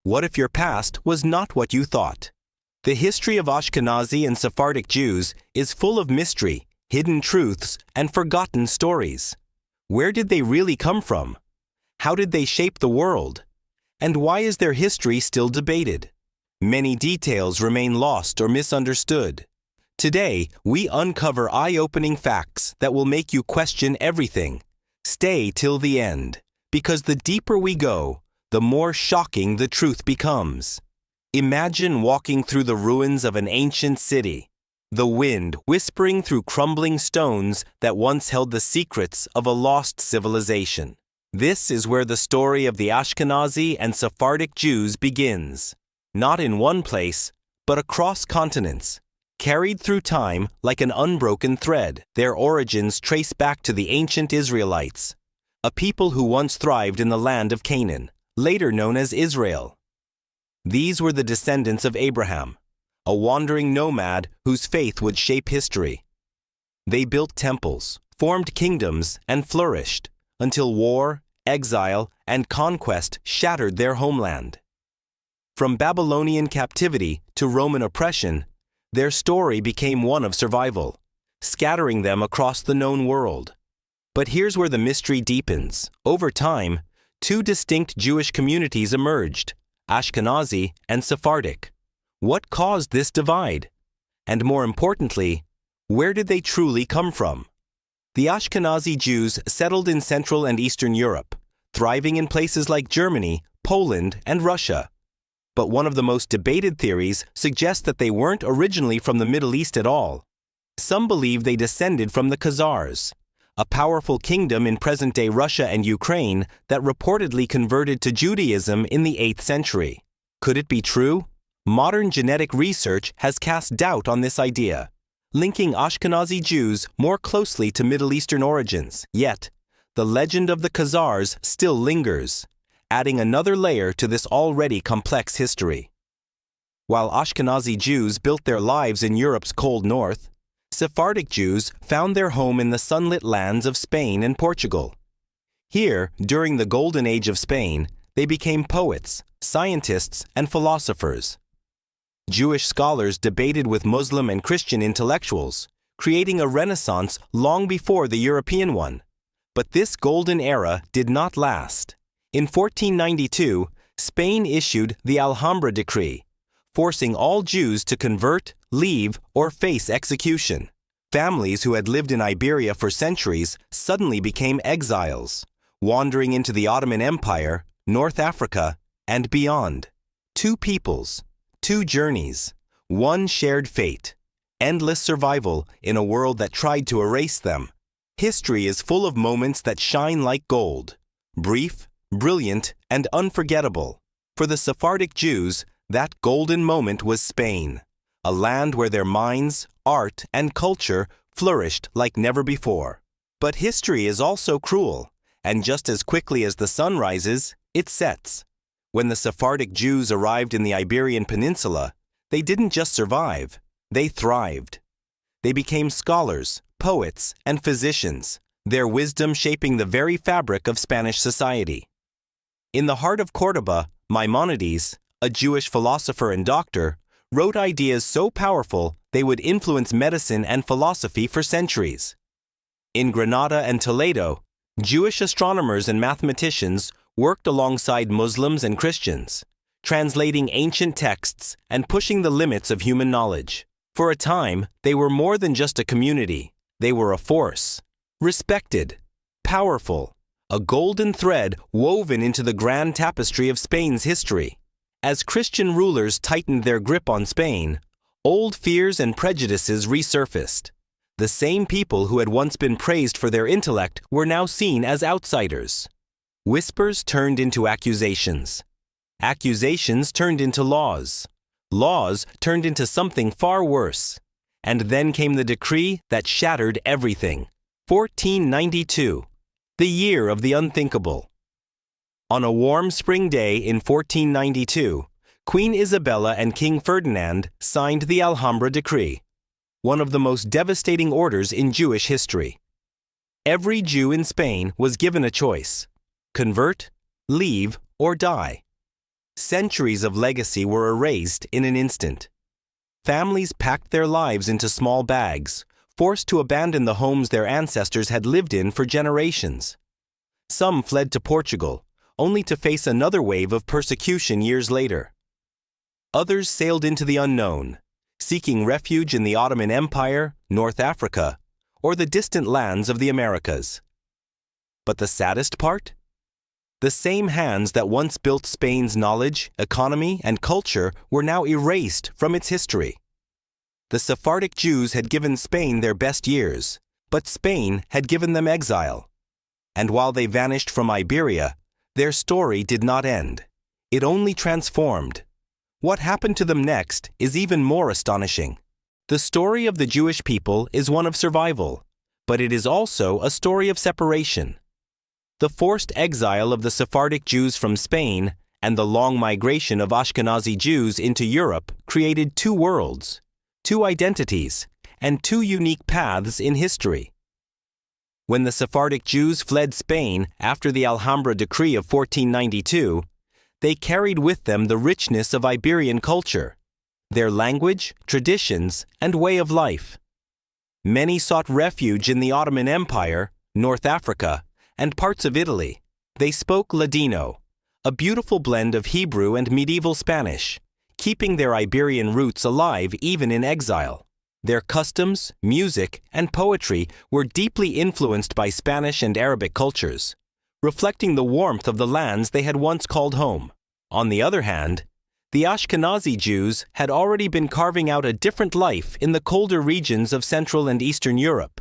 What if your past was not what you thought? The history of Ashkenazi and Sephardic Jews is full of mystery, hidden truths, and forgotten stories. Where did they really come from? How did they shape the world? And why is their history still debated? Many details remain lost or misunderstood. Today, we uncover eye-opening facts that will make you question everything. Stay till the end, because the deeper we go, the more shocking the truth becomes. Imagine walking through the ruins of an ancient city, the wind whispering through crumbling stones that once held the secrets of a lost civilization. This is where the story of the Ashkenazi and Sephardic Jews begins. Not in one place, but across continents. Carried through time like an unbroken thread, their origins trace back to the ancient Israelites, a people who once thrived in the land of Canaan, later known as Israel. These were the descendants of Abraham, a wandering nomad whose faith would shape history. They built temples, formed kingdoms, and flourished until war, exile, and conquest shattered their homeland. From Babylonian captivity to Roman oppression, their story became one of survival, scattering them across the known world. But here's where the mystery deepens. Over time, two distinct Jewish communities emerged, Ashkenazi and Sephardic. What caused this divide? And more importantly, where did they truly come from? The Ashkenazi Jews settled in Central and Eastern Europe, thriving in places like Germany, Poland, and Russia. But one of the most debated theories suggests that they weren't originally from the Middle East at all. Some believe they descended from the Khazars, a powerful kingdom in present-day Russia and Ukraine that reportedly converted to Judaism in the 8th century. Could it be true? Modern genetic research has cast doubt on this idea, linking Ashkenazi Jews more closely to Middle Eastern origins. Yet, the legend of the Khazars still lingers, adding another layer to this already complex history. While Ashkenazi Jews built their lives in Europe's cold north, Sephardic Jews found their home in the sunlit lands of Spain and Portugal. Here, during the Golden Age of Spain, they became poets, scientists, and philosophers. Jewish scholars debated with Muslim and Christian intellectuals, creating a renaissance long before the European one. But this golden era did not last. In 1492, Spain issued the Alhambra Decree, forcing all Jews to convert, leave, or face execution. Families who had lived in Iberia for centuries suddenly became exiles, wandering into the Ottoman Empire, North Africa, and beyond. Two peoples, two journeys, one shared fate, endless survival in a world that tried to erase them. History is full of moments that shine like gold, brief, brilliant, and unforgettable. For the Sephardic Jews, that golden moment was Spain, a land where their minds, art, and culture flourished like never before. But history is also cruel, and just as quickly as the sun rises, it sets. When the Sephardic Jews arrived in the Iberian Peninsula, they didn't just survive, they thrived. They became scholars, poets, and physicians, their wisdom shaping the very fabric of Spanish society. In the heart of Córdoba, Maimonides, a Jewish philosopher and doctor, wrote ideas so powerful they would influence medicine and philosophy for centuries. In Granada and Toledo, Jewish astronomers and mathematicians worked alongside Muslims and Christians, translating ancient texts and pushing the limits of human knowledge. For a time, they were more than just a community. They were a force, respected, powerful, a golden thread woven into the grand tapestry of Spain's history. As Christian rulers tightened their grip on Spain, old fears and prejudices resurfaced. The same people who had once been praised for their intellect were now seen as outsiders. Whispers turned into accusations. Accusations turned into laws. Laws turned into something far worse. And then came the decree that shattered everything. 1492, the year of the unthinkable. On a warm spring day in 1492, Queen Isabella and King Ferdinand signed the Alhambra Decree, one of the most devastating orders in Jewish history. Every Jew in Spain was given a choice: convert, leave, or die. Centuries of legacy were erased in an instant. Families packed their lives into small bags, forced to abandon the homes their ancestors had lived in for generations. Some fled to Portugal, only to face another wave of persecution years later. Others sailed into the unknown, seeking refuge in the Ottoman Empire, North Africa, or the distant lands of the Americas. But the saddest part? The same hands that once built Spain's knowledge, economy, and culture were now erased from its history. The Sephardic Jews had given Spain their best years, but Spain had given them exile. And while they vanished from Iberia, their story did not end. It only transformed. What happened to them next is even more astonishing. The story of the Jewish people is one of survival, but it is also a story of separation. The forced exile of the Sephardic Jews from Spain and the long migration of Ashkenazi Jews into Europe created two worlds, two identities, and two unique paths in history. When the Sephardic Jews fled Spain after the Alhambra Decree of 1492, they carried with them the richness of Iberian culture, their language, traditions, and way of life. Many sought refuge in the Ottoman Empire, North Africa, and parts of Italy. They spoke Ladino, a beautiful blend of Hebrew and medieval Spanish, keeping their Iberian roots alive even in exile. Their customs, music, and poetry were deeply influenced by Spanish and Arabic cultures, reflecting the warmth of the lands they had once called home. On the other hand, the Ashkenazi Jews had already been carving out a different life in the colder regions of Central and Eastern Europe.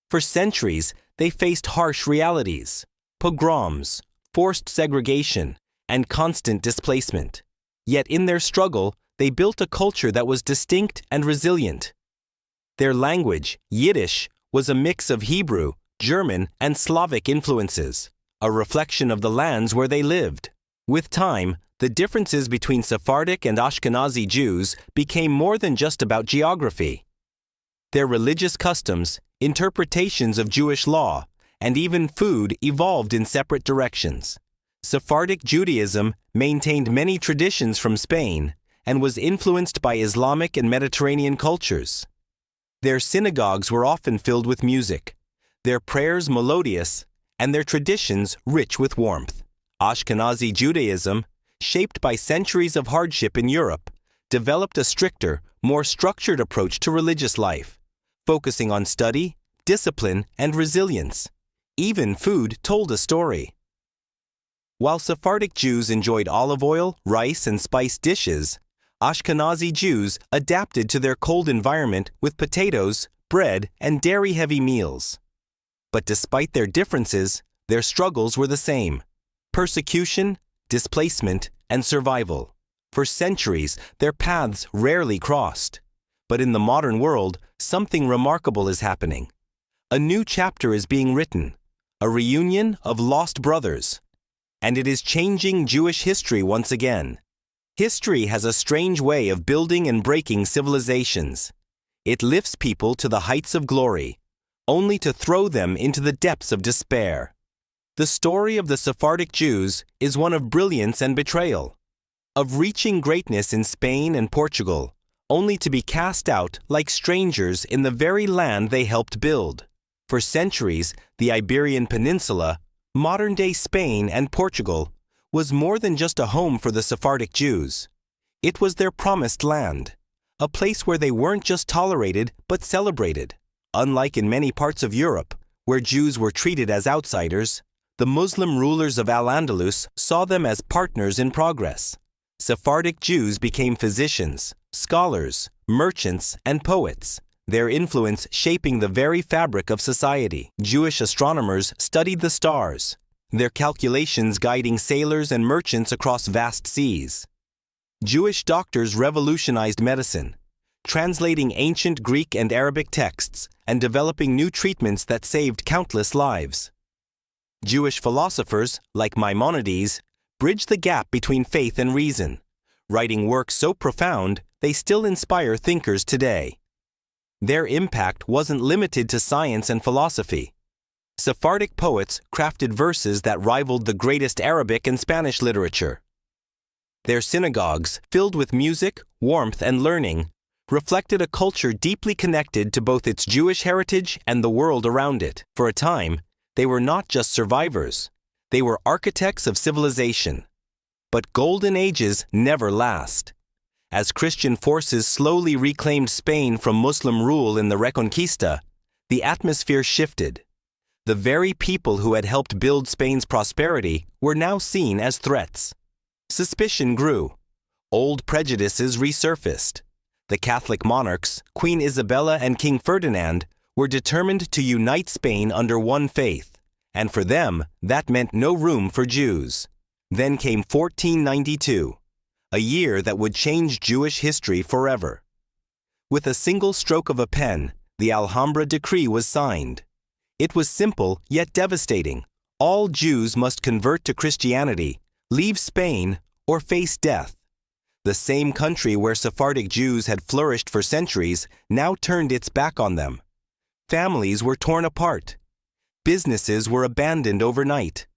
For centuries, they faced harsh realities, pogroms, forced segregation, and constant displacement. Yet in their struggle, they built a culture that was distinct and resilient. Their language, Yiddish, was a mix of Hebrew, German, and Slavic influences, a reflection of the lands where they lived. With time, the differences between Sephardic and Ashkenazi Jews became more than just about geography. Their religious customs, interpretations of Jewish law, and even food evolved in separate directions. Sephardic Judaism maintained many traditions from Spain and was influenced by Islamic and Mediterranean cultures. Their synagogues were often filled with music, their prayers melodious, and their traditions rich with warmth. Ashkenazi Judaism, shaped by centuries of hardship in Europe, developed a stricter, more structured approach to religious life, focusing on study, discipline, and resilience. Even food told a story. While Sephardic Jews enjoyed olive oil, rice, and spiced dishes, Ashkenazi Jews adapted to their cold environment with potatoes, bread, and dairy-heavy meals. But despite their differences, their struggles were the same: persecution, displacement, and survival. For centuries, their paths rarely crossed. But in the modern world, something remarkable is happening. A new chapter is being written, a reunion of lost brothers. And it is changing Jewish history once again. History has a strange way of building and breaking civilizations. It lifts people to the heights of glory, only to throw them into the depths of despair. The story of the Sephardic Jews is one of brilliance and betrayal, of reaching greatness in Spain and Portugal, only to be cast out like strangers in the very land they helped build. For centuries, the Iberian Peninsula, modern-day Spain and Portugal, was more than just a home for the Sephardic Jews. It was their promised land, a place where they weren't just tolerated but celebrated. Unlike in many parts of Europe, where Jews were treated as outsiders, the Muslim rulers of Al-Andalus saw them as partners in progress. Sephardic Jews became physicians, scholars, merchants, and poets, their influence shaping the very fabric of society. Jewish astronomers studied the stars, their calculations guiding sailors and merchants across vast seas. Jewish doctors revolutionized medicine, translating ancient Greek and Arabic texts and developing new treatments that saved countless lives. Jewish philosophers, like Maimonides, bridged the gap between faith and reason, writing works so profound they still inspire thinkers today. Their impact wasn't limited to science and philosophy. Sephardic poets crafted verses that rivaled the greatest Arabic and Spanish literature. Their synagogues, filled with music, warmth, and learning, reflected a culture deeply connected to both its Jewish heritage and the world around it. For a time, they were not just survivors, they were architects of civilization. But golden ages never last. As Christian forces slowly reclaimed Spain from Muslim rule in the Reconquista, the atmosphere shifted. The very people who had helped build Spain's prosperity were now seen as threats. Suspicion grew. Old prejudices resurfaced. The Catholic monarchs, Queen Isabella and King Ferdinand, were determined to unite Spain under one faith, and for them, that meant no room for Jews. Then came 1492, a year that would change Jewish history forever. With a single stroke of a pen, the Alhambra Decree was signed. It was simple yet devastating. All Jews must convert to Christianity, leave Spain, or face death. The same country where Sephardic Jews had flourished for centuries now turned its back on them. Families were torn apart. Businesses were abandoned overnight.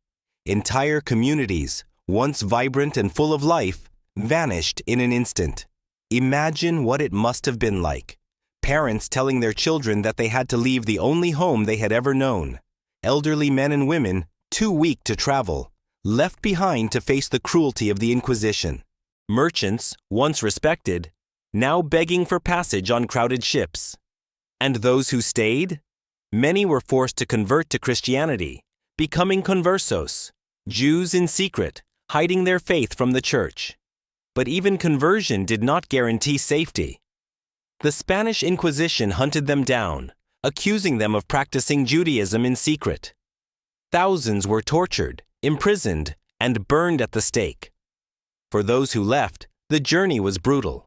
Entire communities, once vibrant and full of life, vanished in an instant. Imagine what it must have been like. Parents telling their children that they had to leave the only home they had ever known. Elderly men and women, too weak to travel, left behind to face the cruelty of the Inquisition. Merchants, once respected, now begging for passage on crowded ships. And those who stayed? Many were forced to convert to Christianity, becoming conversos, Jews in secret, hiding their faith from the church. But even conversion did not guarantee safety. The Spanish Inquisition hunted them down, accusing them of practicing Judaism in secret. Thousands were tortured, imprisoned, and burned at the stake. For those who left, the journey was brutal.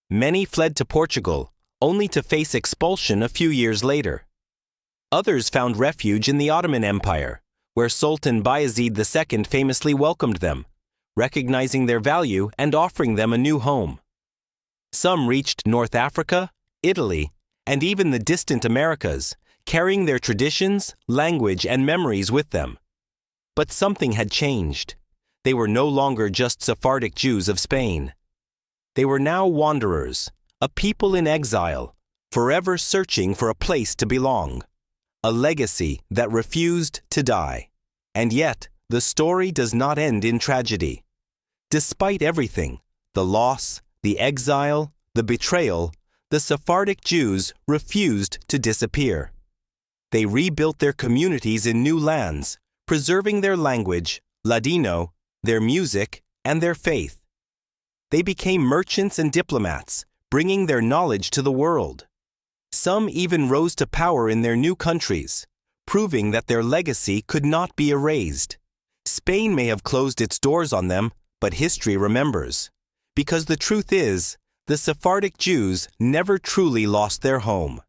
Many fled to Portugal, only to face expulsion a few years later. Others found refuge in the Ottoman Empire, where Sultan Bayezid II famously welcomed them, recognizing their value and offering them a new home. Some reached North Africa, Italy, and even the distant Americas, carrying their traditions, language, and memories with them. But something had changed. They were no longer just Sephardic Jews of Spain. They were now wanderers, a people in exile, forever searching for a place to belong, a legacy that refused to die. And yet, the story does not end in tragedy. Despite everything, the loss, the exile, the betrayal, the Sephardic Jews refused to disappear. They rebuilt their communities in new lands, preserving their language, Ladino, their music, and their faith. They became merchants and diplomats, bringing their knowledge to the world. Some even rose to power in their new countries, proving that their legacy could not be erased. Spain may have closed its doors on them, but history remembers. Because the truth is, the Sephardic Jews never truly lost their home.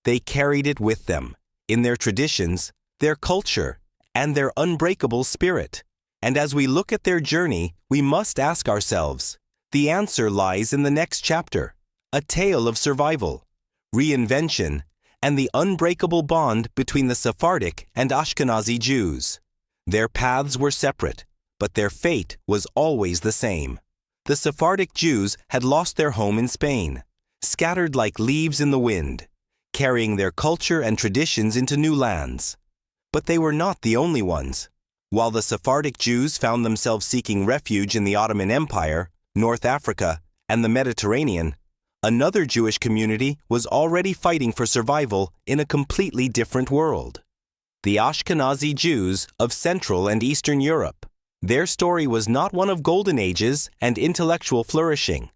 They carried it with them, in their traditions, their culture, and their unbreakable spirit. And as we look at their journey, we must ask ourselves, the answer lies in the next chapter, a tale of survival, reinvention, and the unbreakable bond between the Sephardic and Ashkenazi Jews. Their paths were separate, but their fate was always the same. The Sephardic Jews had lost their home in Spain, scattered like leaves in the wind, carrying their culture and traditions into new lands. But they were not the only ones. While the Sephardic Jews found themselves seeking refuge in the Ottoman Empire, North Africa, and the Mediterranean, another Jewish community was already fighting for survival in a completely different world. The Ashkenazi Jews of Central and Eastern Europe. Their story was not one of golden ages and intellectual flourishing.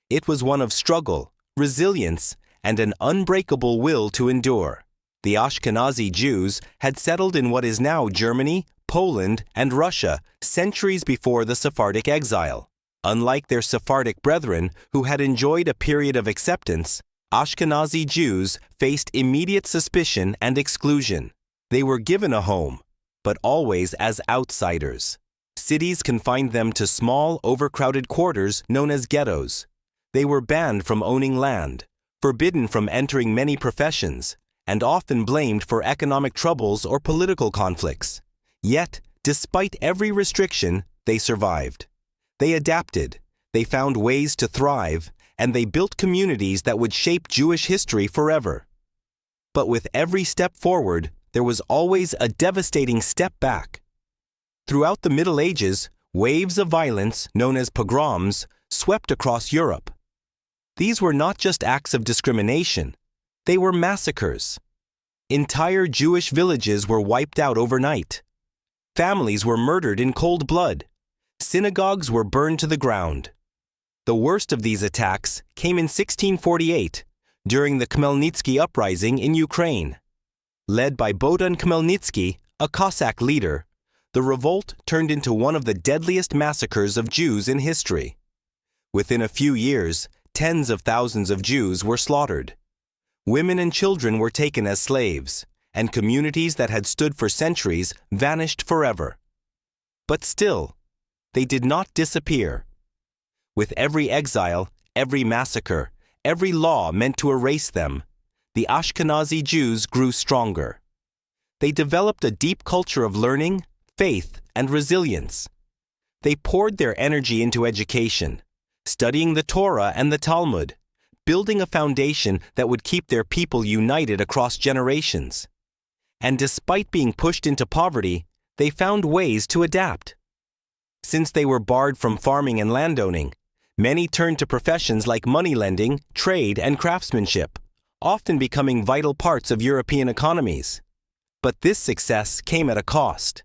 It was one of struggle, resilience, and an unbreakable will to endure. The Ashkenazi Jews had settled in what is now Germany, Poland, and Russia centuries before the Sephardic exile. Unlike their Sephardic brethren who had enjoyed a period of acceptance, Ashkenazi Jews faced immediate suspicion and exclusion. They were given a home, but always as outsiders. Cities confined them to small, overcrowded quarters known as ghettos. They were banned from owning land, forbidden from entering many professions, and often blamed for economic troubles or political conflicts. Yet, despite every restriction, they survived. They adapted, they found ways to thrive, and they built communities that would shape Jewish history forever. But with every step forward, there was always a devastating step back. Throughout the Middle Ages, waves of violence, known as pogroms, swept across Europe. These were not just acts of discrimination, they were massacres. Entire Jewish villages were wiped out overnight. Families were murdered in cold blood. Synagogues were burned to the ground. The worst of these attacks came in 1648, during the Khmelnytsky uprising in Ukraine. Led by Bohdan Khmelnytsky, a Cossack leader, the revolt turned into one of the deadliest massacres of Jews in history. Within a few years, tens of thousands of Jews were slaughtered. Women and children were taken as slaves, and communities that had stood for centuries vanished forever. But still, they did not disappear. With every exile, every massacre, every law meant to erase them, the Ashkenazi Jews grew stronger. They developed a deep culture of learning, faith, and resilience. They poured their energy into education, studying the Torah and the Talmud, building a foundation that would keep their people united across generations. And despite being pushed into poverty, they found ways to adapt. Since they were barred from farming and landowning, many turned to professions like moneylending, trade, and craftsmanship, often becoming vital parts of European economies. But this success came at a cost.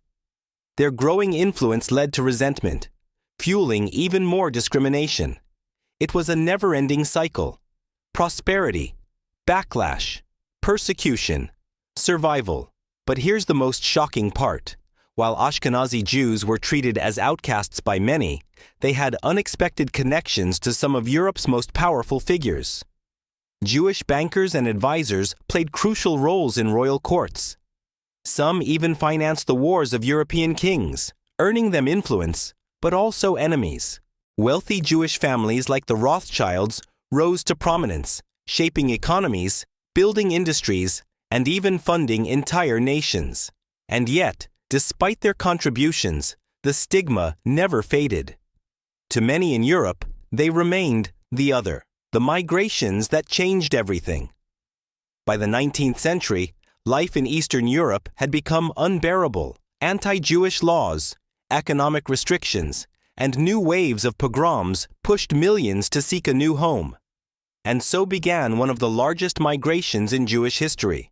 Their growing influence led to resentment, fueling even more discrimination. It was a never-ending cycle. Prosperity, backlash, persecution, survival. But here's the most shocking part. While Ashkenazi Jews were treated as outcasts by many, they had unexpected connections to some of Europe's most powerful figures. Jewish bankers and advisors played crucial roles in royal courts. Some even financed the wars of European kings, earning them influence, but also enemies. Wealthy Jewish families like the Rothschilds rose to prominence, shaping economies, building industries, and even funding entire nations. And yet, despite their contributions, the stigma never faded. To many in Europe, they remained the other, the migrations that changed everything. By the 19th century, life in Eastern Europe had become unbearable. Anti-Jewish laws, economic restrictions, and new waves of pogroms pushed millions to seek a new home. And so began one of the largest migrations in Jewish history.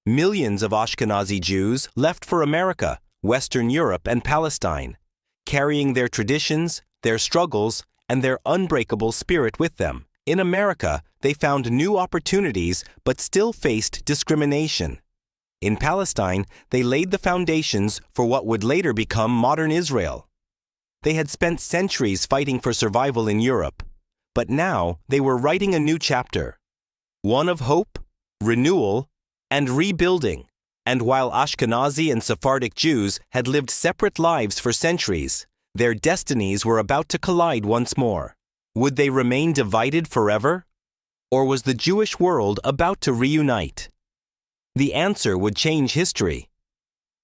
Millions of Ashkenazi Jews left for America, Western Europe, and Palestine, carrying their traditions, their struggles, and their unbreakable spirit with them. In America, they found new opportunities but still faced discrimination. In Palestine, they laid the foundations for what would later become modern Israel. They had spent centuries fighting for survival in Europe, but now they were writing a new chapter, one of hope, renewal, and rebuilding. And while Ashkenazi and Sephardic Jews had lived separate lives for centuries, their destinies were about to collide once more. Would they remain divided forever? Or was the Jewish world about to reunite? The answer would change history.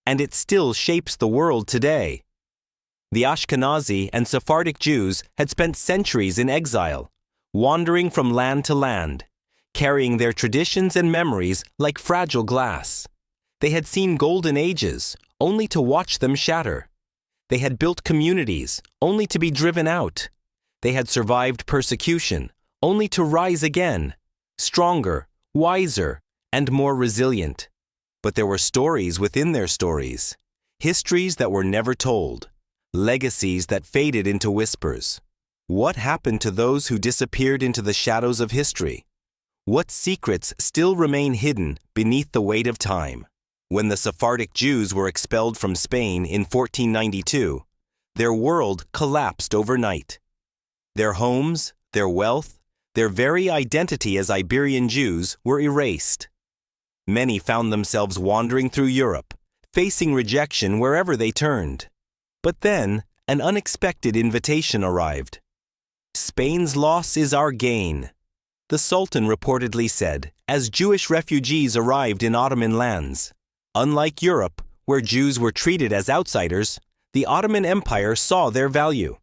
And it still shapes the world today. The Ashkenazi and Sephardic Jews had spent centuries in exile, wandering from land to land, carrying their traditions and memories like fragile glass. They had seen golden ages, only to watch them shatter. They had built communities, only to be driven out. They had survived persecution, only to rise again, stronger, wiser, and more resilient. But there were stories within their stories, histories that were never told, legacies that faded into whispers. What happened to those who disappeared into the shadows of history? What secrets still remain hidden beneath the weight of time? When the Sephardic Jews were expelled from Spain in 1492, their world collapsed overnight. Their homes, their wealth, their very identity as Iberian Jews were erased. Many found themselves wandering through Europe, facing rejection wherever they turned. But then, an unexpected invitation arrived. "Spain's loss is our gain," the Sultan reportedly said, as Jewish refugees arrived in Ottoman lands. Unlike Europe, where Jews were treated as outsiders, the Ottoman Empire saw their value.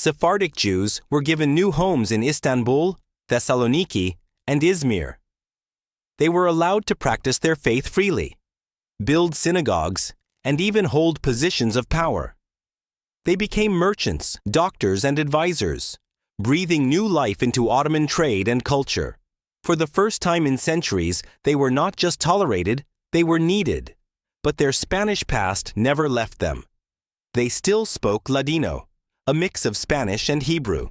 Sephardic Jews were given new homes in Istanbul, Thessaloniki, and Izmir. They were allowed to practice their faith freely, build synagogues, and even hold positions of power. They became merchants, doctors, and advisors, breathing new life into Ottoman trade and culture. For the first time in centuries, they were not just tolerated, they were needed. But their Spanish past never left them. They still spoke Ladino, a mix of Spanish and Hebrew.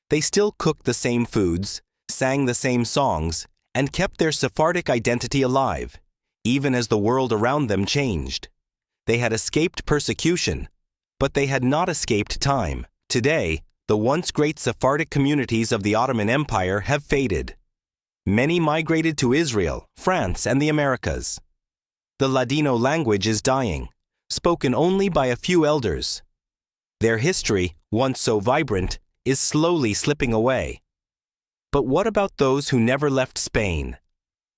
They still cooked the same foods, sang the same songs, and kept their Sephardic identity alive, even as the world around them changed. They had escaped persecution, but they had not escaped time. Today, the once great Sephardic communities of the Ottoman Empire have faded. Many migrated to Israel, France, and the Americas. The Ladino language is dying, spoken only by a few elders. Their history, once so vibrant, is slowly slipping away. But what about those who never left Spain?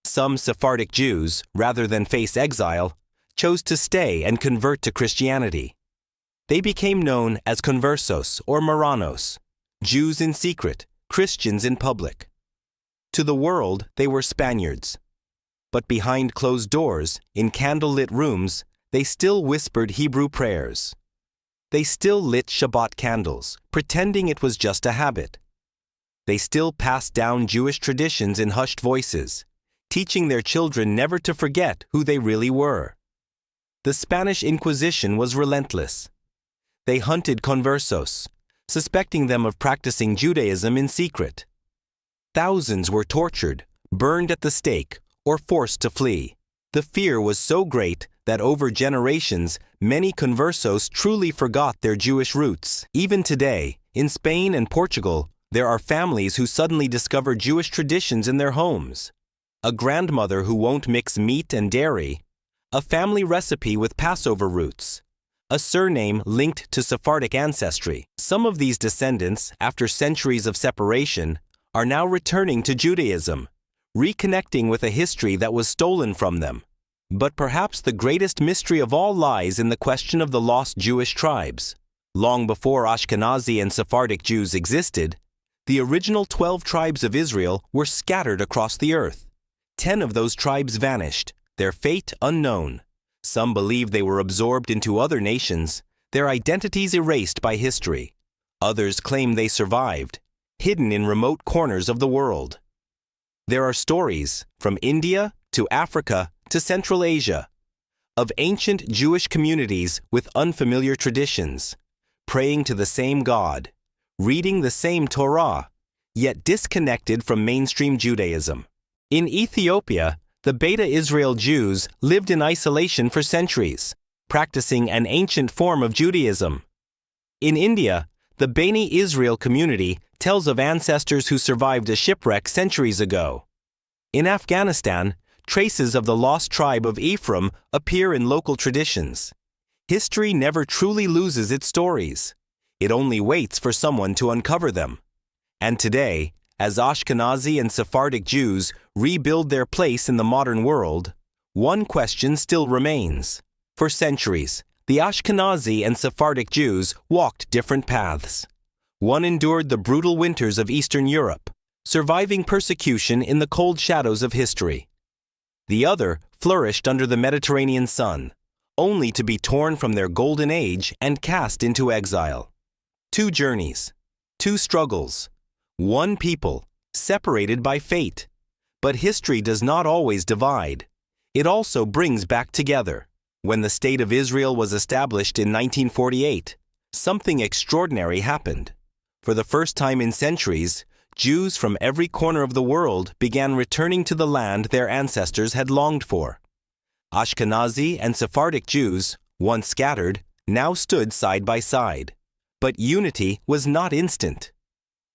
Some Sephardic Jews, rather than face exile, chose to stay and convert to Christianity. They became known as conversos or Marranos, Jews in secret, Christians in public. To the world, they were Spaniards. But behind closed doors, in candlelit rooms, they still whispered Hebrew prayers. They still lit Shabbat candles, pretending it was just a habit. They still passed down Jewish traditions in hushed voices, teaching their children never to forget who they really were. The Spanish Inquisition was relentless. They hunted conversos, suspecting them of practicing Judaism in secret. Thousands were tortured, burned at the stake, or forced to flee. The fear was so great that over generations, many conversos truly forgot their Jewish roots. Even today, in Spain and Portugal, there are families who suddenly discover Jewish traditions in their homes. A grandmother who won't mix meat and dairy, a family recipe with Passover roots, a surname linked to Sephardic ancestry. Some of these descendants, after centuries of separation, are now returning to Judaism, reconnecting with a history that was stolen from them. But perhaps the greatest mystery of all lies in the question of the lost Jewish tribes. Long before Ashkenazi and Sephardic Jews existed, the original 12 tribes of Israel were scattered across the earth. 10 of those tribes vanished, their fate unknown. Some believe they were absorbed into other nations, their identities erased by history. Others claim they survived, hidden in remote corners of the world. There are stories, from India to Africa to Central Asia, of ancient Jewish communities with unfamiliar traditions, praying to the same God, reading the same Torah, yet disconnected from mainstream Judaism. In Ethiopia, the Beta Israel Jews lived in isolation for centuries, practicing an ancient form of Judaism. In India, the Beni Israel community tells of ancestors who survived a shipwreck centuries ago. In Afghanistan, traces of the lost tribe of Ephraim appear in local traditions. History never truly loses its stories. It only waits for someone to uncover them. And today, as Ashkenazi and Sephardic Jews rebuild their place in the modern world, one question still remains. For centuries, the Ashkenazi and Sephardic Jews walked different paths. One endured the brutal winters of Eastern Europe, surviving persecution in the cold shadows of history. The other flourished under the Mediterranean sun, only to be torn from their golden age and cast into exile. Two journeys, two struggles, one people, separated by fate. But history does not always divide. It also brings back together. When the State of Israel was established in 1948, something extraordinary happened. For the first time in centuries, Jews from every corner of the world began returning to the land their ancestors had longed for. Ashkenazi and Sephardic Jews, once scattered, now stood side by side. But unity was not instant.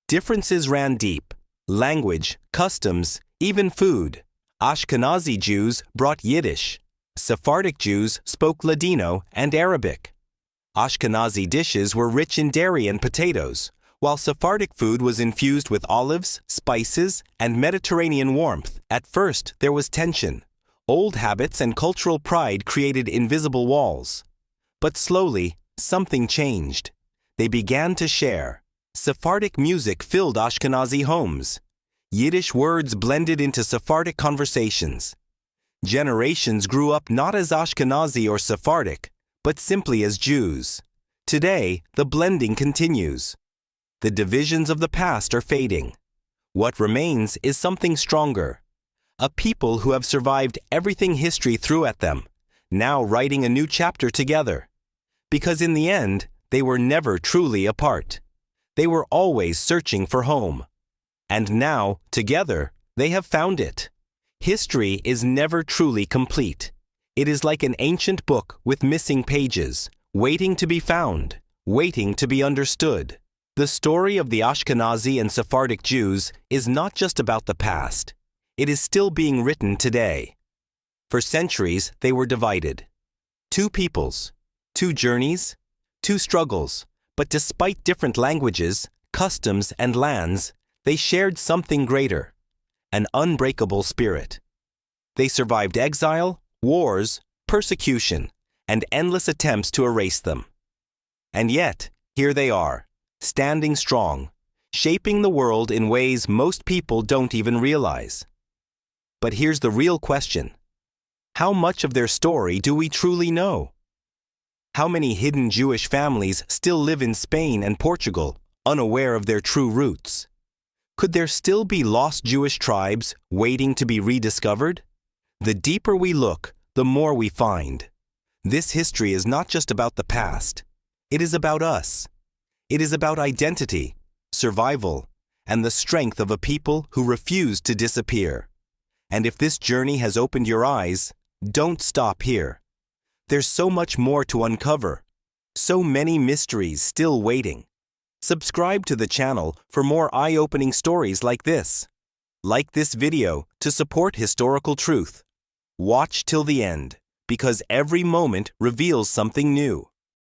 Differences ran deep: language, customs, even food. Ashkenazi Jews brought Yiddish. Sephardic Jews spoke Ladino and Arabic. Ashkenazi dishes were rich in dairy and potatoes, while Sephardic food was infused with olives, spices, and Mediterranean warmth. At first, there was tension. Old habits and cultural pride created invisible walls. But slowly, something changed. They began to share. Sephardic music filled Ashkenazi homes. Yiddish words blended into Sephardic conversations. Generations grew up not as Ashkenazi or Sephardic, but simply as Jews. Today, the blending continues. The divisions of the past are fading. What remains is something stronger. A people who have survived everything history threw at them, now writing a new chapter together. Because in the end, they were never truly apart. They were always searching for home. And now, together, they have found it. History is never truly complete. It is like an ancient book with missing pages, waiting to be found, waiting to be understood. The story of the Ashkenazi and Sephardic Jews is not just about the past. It is still being written today. For centuries, they were divided. Two peoples, two journeys, two struggles, but despite different languages, customs, and lands, they shared something greater, an unbreakable spirit. They survived exile, wars, persecution, and endless attempts to erase them. And yet, here they are, standing strong, shaping the world in ways most people don't even realize. But here's the real question. How much of their story do we truly know? How many hidden Jewish families still live in Spain and Portugal, unaware of their true roots? Could there still be lost Jewish tribes waiting to be rediscovered? The deeper we look, the more we find. This history is not just about the past. It is about us. It is about identity, survival, and the strength of a people who refuse to disappear. And if this journey has opened your eyes, don't stop here. There's so much more to uncover, so many mysteries still waiting. Subscribe to the channel for more eye-opening stories like this. Like this video to support historical truth. Watch till the end, because every moment reveals something new.